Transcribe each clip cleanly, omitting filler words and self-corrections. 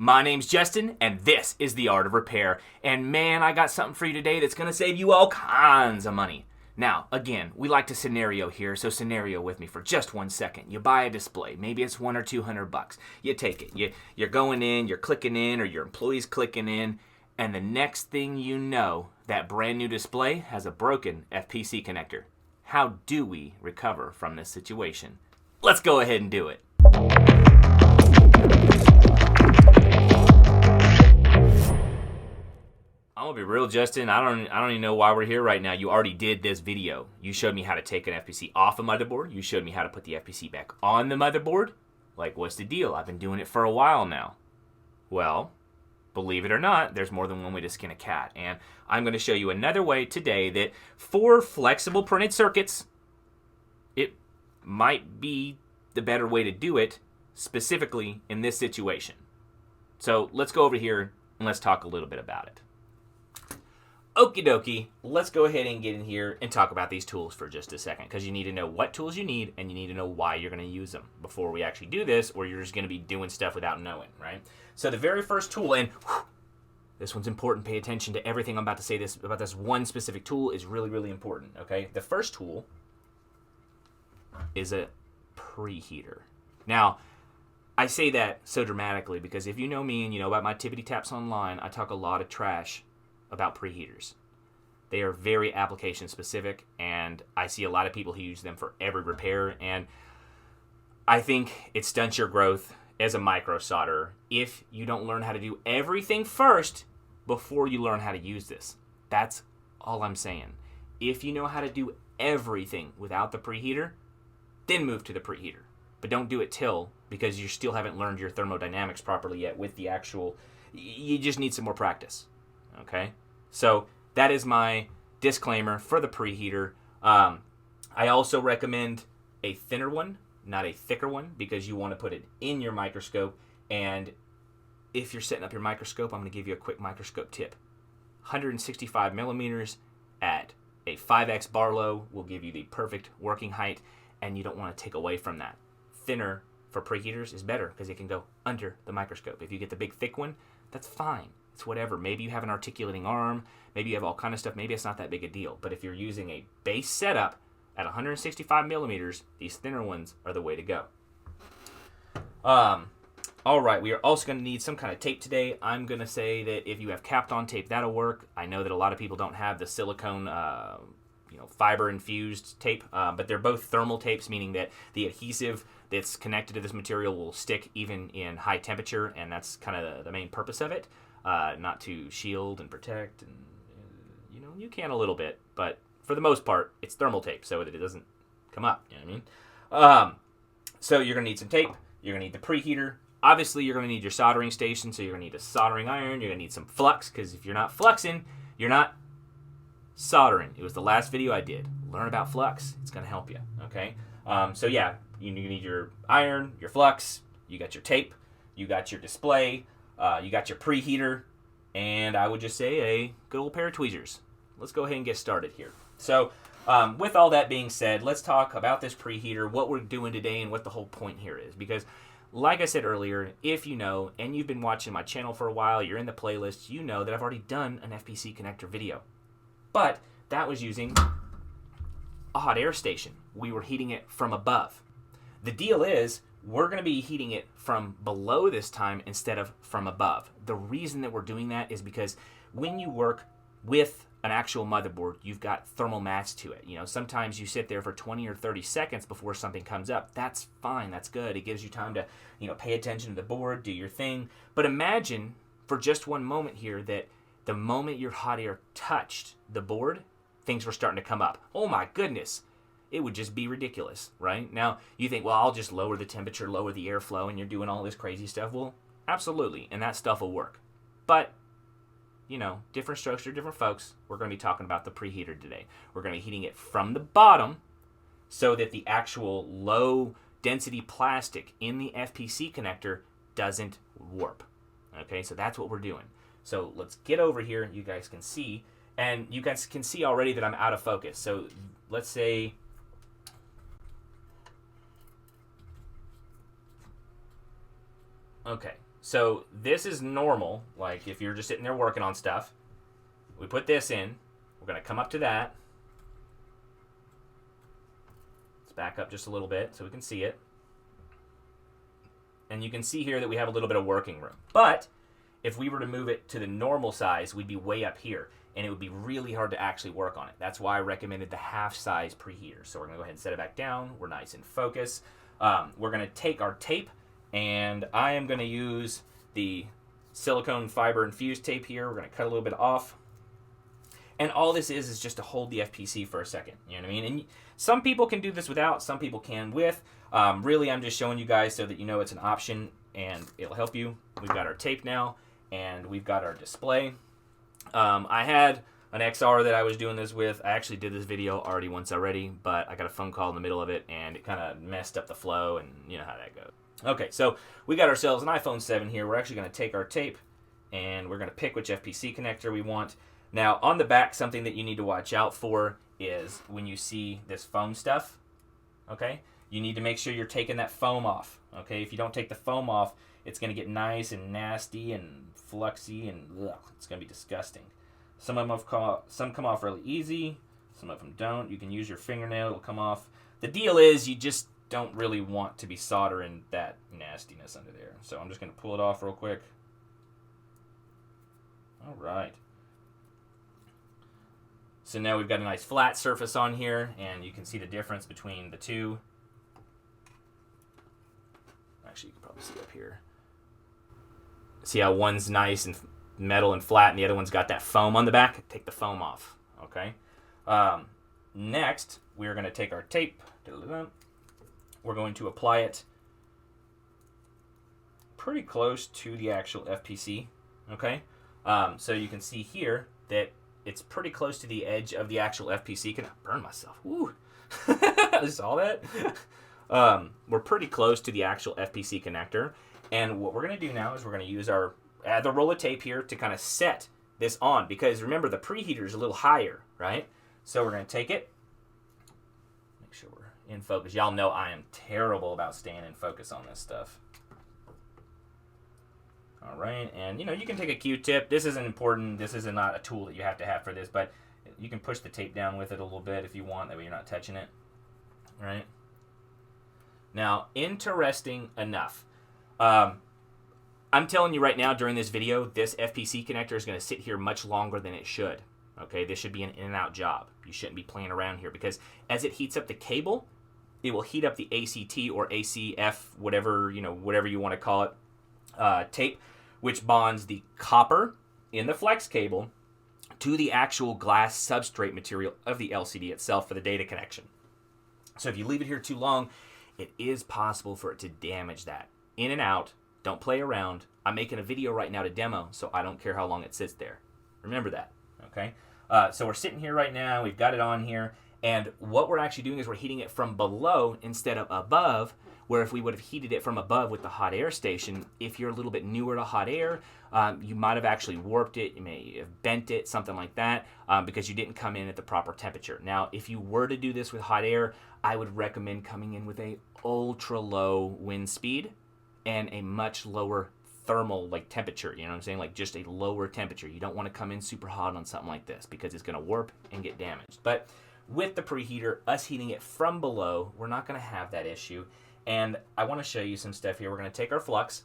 My name's Justin, and this is The Art of Repair. And man, I got something for you today that's going to save you all kinds of money. Now, again, we like to scenario here, so scenario with me for just 1 second. You buy a display, maybe it's $100 or $200. You take it, you're going in, you're clicking in, or your employee's clicking in, and the next thing you know, that brand new display has a broken FPC connector. How do we recover from this situation? Let's go ahead and do it. I'm gonna be real, Justin. I don't even know why we're here right now. You already did this video. You showed me how to take an FPC off a motherboard. You showed me how to put the FPC back on the motherboard. Like, what's the deal? I've been doing it for a while now. Well, believe it or not, there's more than one way to skin a cat. And I'm going to show you another way today that for flexible printed circuits, it might be the better way to do it, specifically in this situation. So let's go over here and let's talk a little bit about it. Okie dokie, let's go ahead and get in here and talk about these tools for just a second, because you need to know what tools you need and you need to know why you're going to use them before we actually do this, or you're just going to be doing stuff without knowing, right? So the very first tool, and this one's important, pay attention to everything I'm about to say about this one specific tool is really, really important, okay? The first tool is a preheater. Now, I say that so dramatically because if you know me and you know about my tippity taps online, I talk a lot of trash about preheaters. They are very application specific, and I see a lot of people who use them for every repair, and I think it stunts your growth as a micro solderer if you don't learn how to do everything first before you learn how to use this. That's all I'm saying. If you know how to do everything without the preheater, then move to the preheater. But don't do it till, because you still haven't learned your thermodynamics properly yet with the actual, you just need some more practice. Okay? So that is my disclaimer for the preheater. I also recommend a thinner one, not a thicker one, because you want to put it in your microscope. And if you're setting up your microscope, I'm going to give you a quick microscope tip. 165 millimeters at a 5x Barlow will give you the perfect working height, and you don't want to take away from that. Thinner for preheaters is better because it can go under the microscope. If you get the big thick one, that's fine. It's whatever. Maybe you have an articulating arm. Maybe you have all kind of stuff. Maybe it's not that big a deal. But if you're using a base setup at 165 millimeters, these thinner ones are the way to go. All right, we are also going to need some kind of tape today. I'm going to say that if you have Kapton tape, that'll work. I know that a lot of people don't have the silicone fiber-infused tape, but they're both thermal tapes, meaning that the adhesive that's connected to this material will stick even in high temperature, and that's kind of the main purpose of it. Not to shield and protect, and you can a little bit, but for the most part, it's thermal tape, so that it doesn't come up. You know what I mean? So you're gonna need some tape. You're gonna need the preheater. Obviously, you're gonna need your soldering station, so you're gonna need a soldering iron. You're gonna need some flux, because if you're not fluxing, you're not soldering. It was the last video I did. Learn about flux. It's gonna help you. Okay. So yeah, you need your iron, your flux. You got your tape. You got your display. You got your preheater, and I would just say a good old pair of tweezers. Let's go ahead and get started here. So with all that being said, let's talk about this preheater, what we're doing today, and what the whole point here is. Because like I said earlier, if you know, and you've been watching my channel for a while, you're in the playlist, you know that I've already done an FPC connector video. But that was using a hot air station. We were heating it from above. The deal is, we're going to be heating it from below this time instead of from above. The reason that we're doing that is because when you work with an actual motherboard, you've got thermal mass to it. Sometimes you sit there for 20 or 30 seconds before something comes up. That's fine. That's good. It gives you time to, pay attention to the board, do your thing. But imagine for just one moment here that the moment your hot air touched the board, things were starting to come up. Oh my goodness. It would just be ridiculous, right? Now, you think, well, I'll just lower the temperature, lower the airflow, and you're doing all this crazy stuff. Well, absolutely, and that stuff will work. But, different strokes for different folks. We're going to be talking about the preheater today. We're going to be heating it from the bottom so that the actual low-density plastic in the FPC connector doesn't warp. Okay, so that's what we're doing. So let's get over here. You guys can see, and you guys can see already that I'm out of focus. So let's say... Okay, So this is normal, like if you're just sitting there working on stuff. We put this in. We're going to come up to that. Let's back up just a little bit so we can see it. And you can see here that we have a little bit of working room. But if we were to move it to the normal size, we'd be way up here. And it would be really hard to actually work on it. That's why I recommended the half-size preheater. So we're going to go ahead and set it back down. We're nice in focus. We're going to take our tape, and I am going to use the silicone fiber infused tape here. We're going to cut a little bit off. And all this is just to hold the FPC for a second. You know what I mean? And some people can do this without, some people can with. Really, I'm just showing you guys so that you know it's an option and it'll help you. We've got our tape now, and we've got our display. I had an XR that I was doing this with. I actually did this video already, but I got a phone call in the middle of it, and it kind of messed up the flow, and you know how that goes. Okay, so we got ourselves an iPhone 7 here. We're actually going to take our tape, and we're going to pick which FPC connector we want. Now, on the back, something that you need to watch out for is when you see this foam stuff, okay? You need to make sure you're taking that foam off, okay? If you don't take the foam off, it's going to get nice and nasty and fluxy, and ugh, it's going to be disgusting. Some of them come off really easy. Some of them don't. You can use your fingernail. It'll come off. The deal is you just don't really want to be soldering that nastiness under there. So I'm just going to pull it off real quick. All right. So now we've got a nice flat surface on here, and you can see the difference between the two. Actually, you can probably see up here. See how one's nice and metal and flat, and the other one's got that foam on the back? Take the foam off, okay? Next, we're going to take our tape. We're going to apply it pretty close to the actual FPC, okay? So you can see here that it's pretty close to the edge of the actual FPC. Can I burn myself? Woo! I saw that. We're pretty close to the actual FPC connector. And what we're going to do now is we're going to use the roll of tape here to kind of set this on. Because remember, the preheater is a little higher, right? So we're going to take it. Make sure we're in focus. Y'all know I am terrible about staying in focus on this stuff. All right, and you know, you can take a Q-tip. This isn't important. This is not a tool that you have to have for this, but you can push the tape down with it a little bit if you want. That way you're not touching it. All right. Now, interesting enough, I'm telling you right now during this video, this FPC connector is going to sit here much longer than it should. Okay, this should be an in and out job. You shouldn't be playing around here because as it heats up the cable, it will heat up the ACT or ACF, whatever you want to call it, tape, which bonds the copper in the flex cable to the actual glass substrate material of the LCD itself for the data connection. So if you leave it here too long, it is possible for it to damage that. In and out, don't play around. I'm making a video right now to demo, so I don't care how long it sits there. Remember that, okay? So we're sitting here right now, we've got it on here, and what we're actually doing is we're heating it from below instead of above, where if we would have heated it from above with the hot air station, if you're a little bit newer to hot air, you might have actually warped it, you may have bent it, something like that, because you didn't come in at the proper temperature. Now, if you were to do this with hot air, I would recommend coming in with a ultra low wind speed and a much lower thermal temperature, you know what I'm saying? Like just a lower temperature. You don't want to come in super hot on something like this because it's going to warp and get damaged. But with the preheater, us heating it from below, we're not going to have that issue. And I want to show you some stuff here. We're going to take our flux,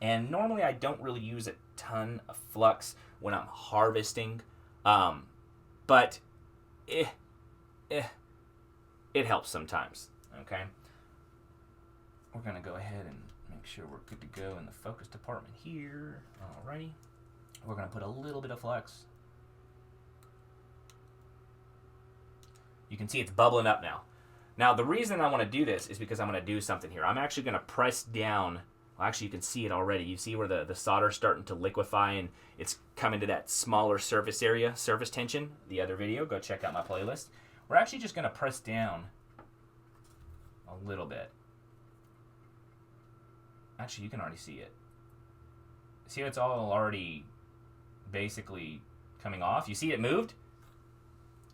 and normally I don't really use a ton of flux when I'm harvesting, but it helps sometimes, okay? We're going to go ahead and make sure we're good to go in the focus department here. Alrighty. We're going to put a little bit of flux. You can see it's bubbling up now. Now, the reason I want to do this is because I'm going to do something here. I'm actually going to press down. Well, actually, you can see it already. You see where the solder's starting to liquefy and it's coming to that smaller surface area, surface tension. The other video, go check out my playlist. We're actually just going to press down a little bit. Actually, you can already see it. See how it's all already basically coming off? You see it moved?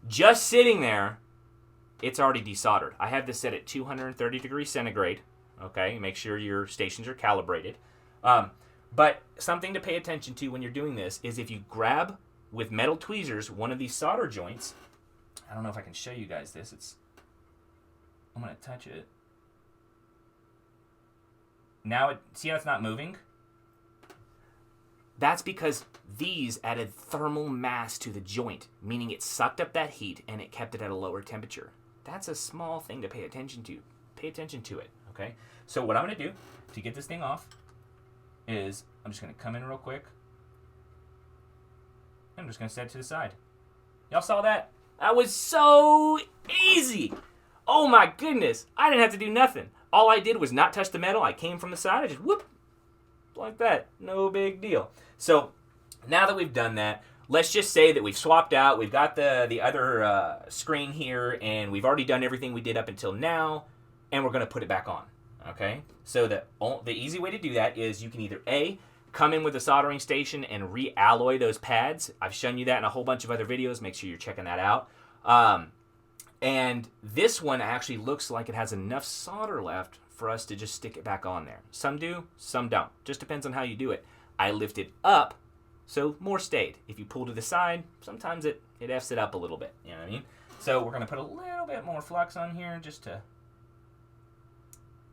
Just sitting there, it's already desoldered. I have this set at 230 degrees centigrade. Okay, make sure your stations are calibrated. But something to pay attention to when you're doing this is if you grab with metal tweezers one of these solder joints. I don't know if I can show you guys this. I'm going to touch it. Now, see how it's not moving? That's because these added thermal mass to the joint, meaning it sucked up that heat and it kept it at a lower temperature. That's a small thing to pay attention to. Pay attention to it, okay? So what I'm going to do to get this thing off is I'm just going to come in real quick. I'm just going to set it to the side. Y'all saw that? That was so easy. Oh my goodness. I didn't have to do nothing. All I did was not touch the metal. I came from the side. I just whoop, like that. No big deal. So now that we've done that, let's just say that we've swapped out. We've got the other screen here, and we've already done everything we did up until now, and we're going to put it back on. Okay? So the easy way to do that is you can either A, come in with a soldering station and realloy those pads. I've shown you that in a whole bunch of other videos. Make sure you're checking that out. And this one actually looks like it has enough solder left for us to just stick it back on there. Some do, some don't. Just depends on how you do it. I lifted up, so more stayed. If you pull to the side, sometimes it F's it up a little bit. You know what I mean? So we're going to put a little bit more flux on here just to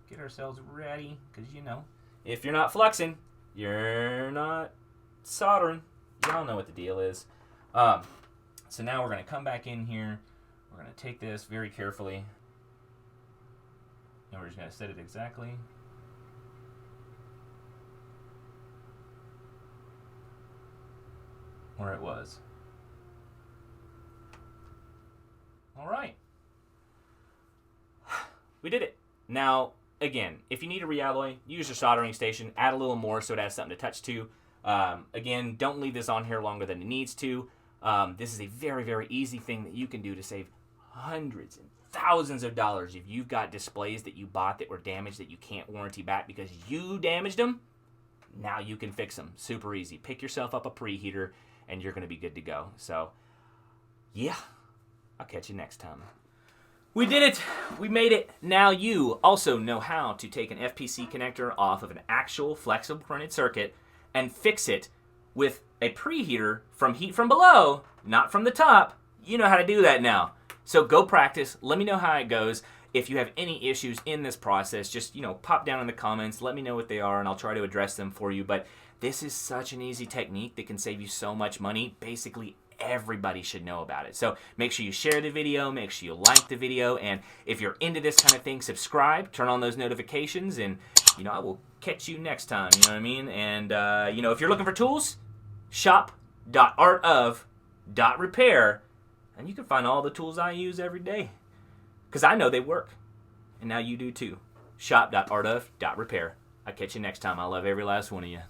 get ourselves ready. Because, you know, if you're not fluxing, you're not soldering. Y'all know what the deal is. So now we're going to come back in here. We're going to take this very carefully. And we're just going to set it exactly where it was. All right. We did it. Now, again, if you need a realloy, use your soldering station. Add a little more so it has something to touch to. Again, don't leave this on here longer than it needs to. This is a very, very easy thing that you can do to save hundreds and thousands of dollars if you've got displays that you bought that were damaged that you can't warranty back because you damaged them. Now you can fix them. Super easy. Pick yourself up a preheater and you're going to be good to go. So, yeah, I'll catch you next time. We did it. We made it. Now you also know how to take an FPC connector off of an actual flexible printed circuit and fix it with a preheater from heat from below, not from the top. You know how to do that now. So go practice. Let me know how it goes. If you have any issues in this process, just, pop down in the comments. Let me know what they are, and I'll try to address them for you. But this is such an easy technique that can save you so much money. Basically, everybody should know about it. So make sure you share the video. Make sure you like the video. And if you're into this kind of thing, subscribe. Turn on those notifications. And, I will catch you next time. You know what I mean? And, if you're looking for tools, shop.artof.repair. And you can find all the tools I use every day. Because I know they work. And now you do too. Shop.artof.repair. I'll catch you next time. I love every last one of you.